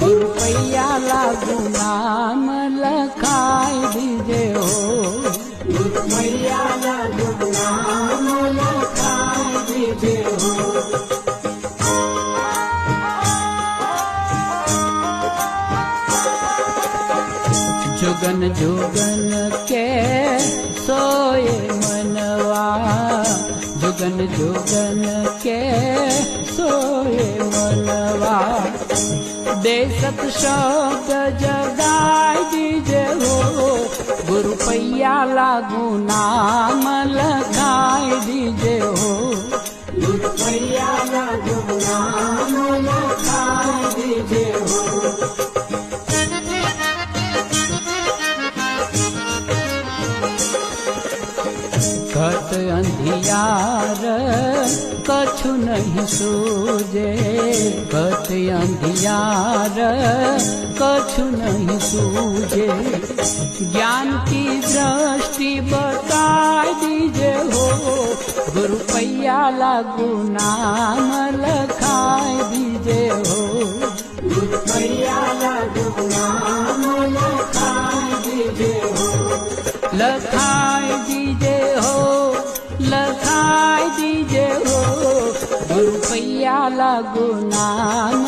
रुपया लागू नाम लखाई दीजे हो, रुपया लागू नाम लखाई दीजे हो। जुगन जुगन के सोए मनवा, जुगन जुगन के सोए मनवा, देशत शब्द जगाई दीजे हो, रुपया लागू नाम लखाई दीजे हो, रुपया लागू नाम लखाई दीजे हो। घट अंधियार कछु नहीं सूझे, घट अंधियार कछु नहीं सूझे, ज्ञान की दृष्टि बताई दीजे हो, रुपया लागू नाम लखाई दीजे हो, रुपया लागू नाम लखाई दीजे हो। लखाई दीजे हो, लखाई दीजे हो, रुपया लागू नाम